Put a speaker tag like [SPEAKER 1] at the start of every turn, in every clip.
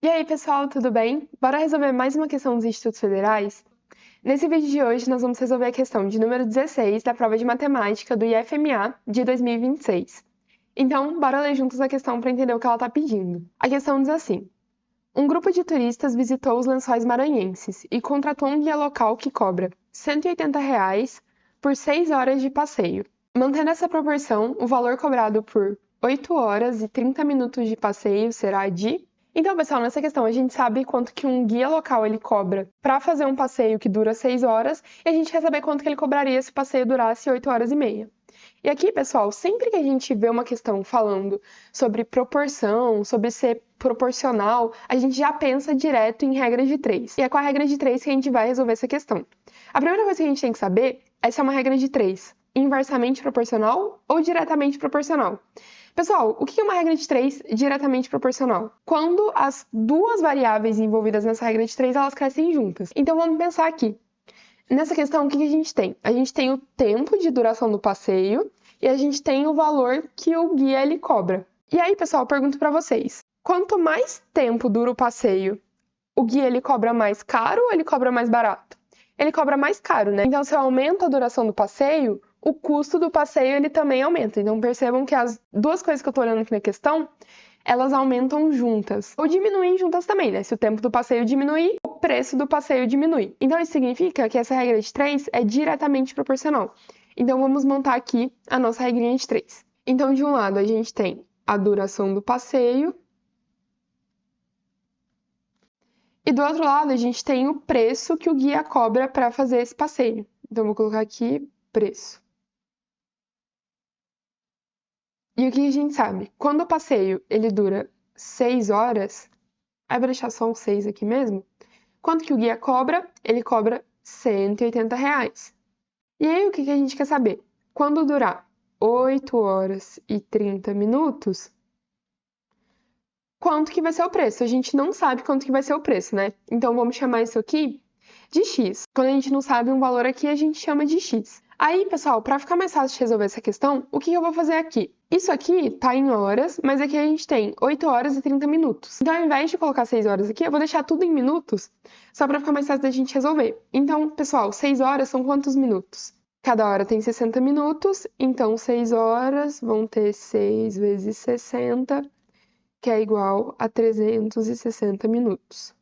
[SPEAKER 1] E aí, pessoal, tudo bem? Bora resolver mais uma questão dos Institutos Federais? Nesse vídeo de hoje, nós vamos resolver a questão de número 16 da prova de matemática do IFMA de 2026. Então, bora ler juntos a questão para entender o que ela está pedindo. A questão diz assim: um grupo de turistas visitou os Lençóis Maranhenses e contratou um guia local que cobra R$ 180 por 6 horas de passeio. Mantendo essa proporção, o valor cobrado por 8 horas e 30 minutos de passeio será de... Então, pessoal, nessa questão a gente sabe quanto que um guia local ele cobra para fazer um passeio que dura 6 horas e a gente quer saber quanto que ele cobraria se o passeio durasse 8 horas e meia. E aqui, pessoal, sempre que a gente vê uma questão falando sobre proporção, sobre ser proporcional, a gente já pensa direto em regra de 3. E é com a regra de 3 que a gente vai resolver essa questão. A primeira coisa que a gente tem que saber é se é uma regra de 3 inversamente proporcional ou diretamente proporcional. Pessoal, o que é uma regra de 3 diretamente proporcional? Quando as duas variáveis envolvidas nessa regra de 3, elas crescem juntas. Então, vamos pensar aqui. Nessa questão, o que a gente tem? A gente tem o tempo de duração do passeio e a gente tem o valor que o guia ele cobra. E aí, pessoal, eu pergunto para vocês. Quanto mais tempo dura o passeio, o guia ele cobra mais caro ou ele cobra mais barato? Ele cobra mais caro, né? Então, se eu aumento a duração do passeio, o custo do passeio ele também aumenta. Então, percebam que as duas coisas que eu tô olhando aqui na questão, elas aumentam juntas. Ou diminuem juntas também, né? Se o tempo do passeio diminuir, o preço do passeio diminui. Então, isso significa que essa regra de 3 é diretamente proporcional. Então, vamos montar aqui a nossa regrinha de 3. Então, de um lado, a gente tem a duração do passeio. E do outro lado, a gente tem o preço que o guia cobra para fazer esse passeio. Então, vou colocar aqui preço. E o que a gente sabe? Quando o passeio ele dura 6 horas, aí vou deixar só um 6 aqui mesmo, quanto que o guia cobra? Ele cobra R$ 180. E aí, o que a gente quer saber? Quando durar 8 horas e 30 minutos, quanto que vai ser o preço? A gente não sabe quanto que vai ser o preço, né? Então, vamos chamar isso aqui de x. Quando a gente não sabe um valor aqui, a gente chama de x. Aí, pessoal, para ficar mais fácil de resolver essa questão, o que eu vou fazer aqui? Isso aqui tá em horas, mas aqui a gente tem 8 horas e 30 minutos. Então, ao invés de colocar 6 horas aqui, eu vou deixar tudo em minutos, só para ficar mais fácil da gente resolver. Então, pessoal, 6 horas são quantos minutos? Cada hora tem 60 minutos, então 6 horas vão ter 6 vezes 60, que é igual a 360 minutos.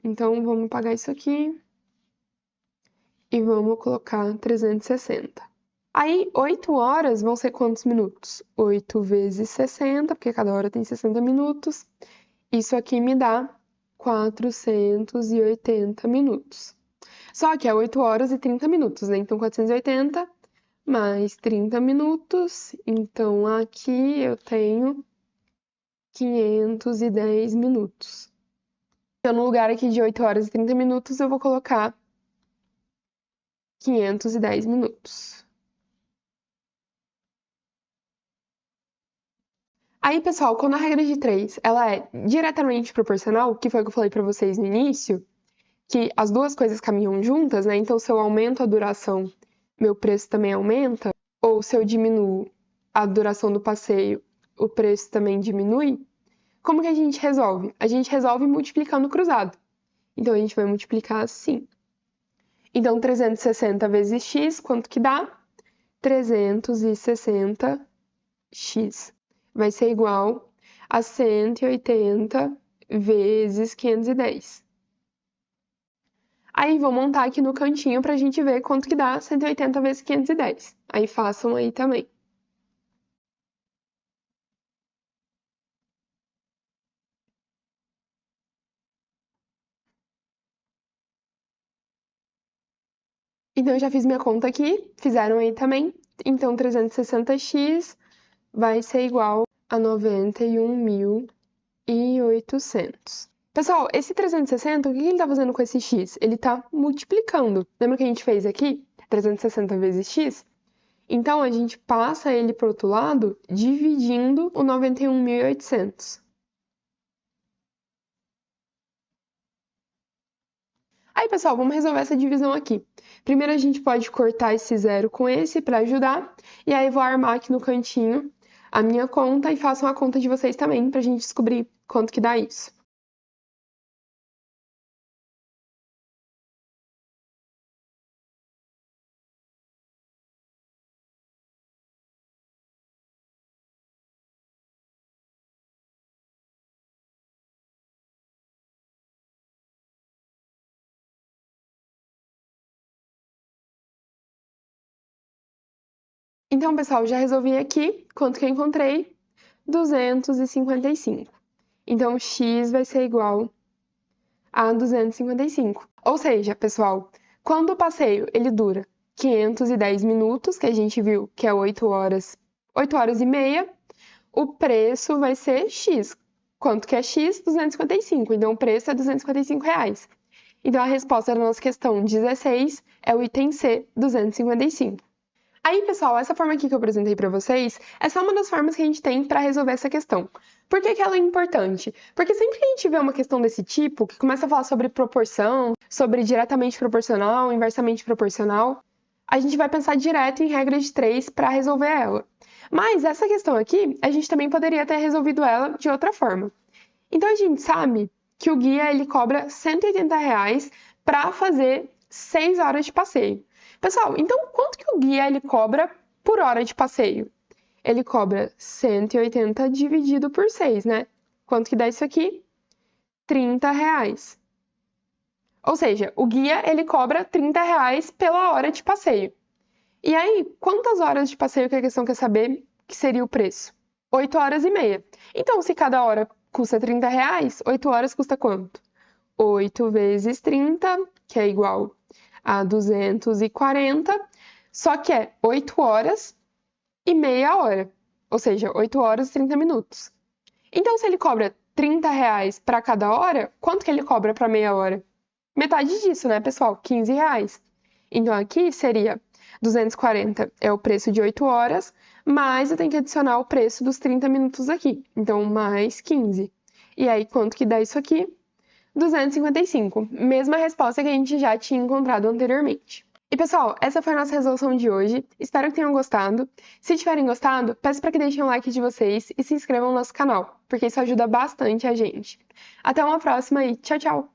[SPEAKER 1] Então, vamos apagar isso aqui e vamos colocar 360. Aí, 8 horas vão ser quantos minutos? 8 vezes 60, porque cada hora tem 60 minutos. Isso aqui me dá 480 minutos. Só que é 8 horas e 30 minutos, né? Então, 480 mais 30 minutos. Então, aqui eu tenho 510 minutos. Então, no lugar aqui de 8 horas e 30 minutos, eu vou colocar 510 minutos. Aí, pessoal, quando a regra de 3 ela é diretamente proporcional, que foi o que eu falei para vocês no início, que as duas coisas caminham juntas, né? Então, se eu aumento a duração, meu preço também aumenta, ou se eu diminuo a duração do passeio, o preço também diminui. Como que a gente resolve? A gente resolve multiplicando cruzado. Então, a gente vai multiplicar assim. Então, 360 vezes x, quanto que dá? 360x. Vai ser igual a 180 vezes 510. Aí, vou montar aqui no cantinho para a gente ver quanto que dá 180 vezes 510. Aí, façam aí também. Então, eu já fiz minha conta aqui, fizeram aí também. Então, 360x vai ser igual a 91.800. Pessoal, esse 360, o que ele está fazendo com esse x? Ele está multiplicando. Lembra que a gente fez aqui? 360 vezes x? Então, a gente passa ele para o outro lado, dividindo o 91.800. Aí, pessoal, vamos resolver essa divisão aqui. Primeiro, a gente pode cortar esse zero com esse para ajudar. E aí, vou armar aqui no cantinho a minha conta e façam a conta de vocês também para a gente descobrir quanto que dá isso. Então, pessoal, já resolvi aqui. Quanto que eu encontrei? 255. Então, x vai ser igual a 255. Ou seja, pessoal, quando o passeio ele dura 510 minutos, que a gente viu que é 8 horas e meia, o preço vai ser x. Quanto que é x? 255. Então, o preço é R$255. Então, a resposta da nossa questão 16 é o item C, 255. Aí, pessoal, essa forma aqui que eu apresentei para vocês é só uma das formas que a gente tem para resolver essa questão. Por que que ela é importante? Porque sempre que a gente vê uma questão desse tipo, que começa a falar sobre proporção, sobre diretamente proporcional, inversamente proporcional, a gente vai pensar direto em regra de 3 para resolver ela. Mas essa questão aqui, a gente também poderia ter resolvido ela de outra forma. Então, a gente sabe que o guia ele cobra R$180 para fazer 6 horas de passeio. Pessoal, então quanto que o guia ele cobra por hora de passeio? Ele cobra 180 dividido por 6, né? Quanto que dá isso aqui? R$30. Ou seja, o guia ele cobra R$30 pela hora de passeio. E aí, quantas horas de passeio que a questão quer saber que seria o preço? 8 horas e meia. Então, se cada hora custa R$30, 8 horas custa quanto? 8 vezes 30, que é igual a 240, só que é 8 horas e meia hora, ou seja, 8 horas e 30 minutos. Então, se ele cobra R$30 para cada hora, quanto que ele cobra para meia hora? Metade disso, né, pessoal? R$15. Então, aqui seria 240 é o preço de 8 horas, mas eu tenho que adicionar o preço dos 30 minutos aqui. Então, mais 15. E aí, quanto que dá isso aqui? 255. Mesma resposta que a gente já tinha encontrado anteriormente. E pessoal, essa foi a nossa resolução de hoje. Espero que tenham gostado. Se tiverem gostado, peço para que deixem o like de vocês e se inscrevam no nosso canal, porque isso ajuda bastante a gente. Até uma próxima e tchau, tchau!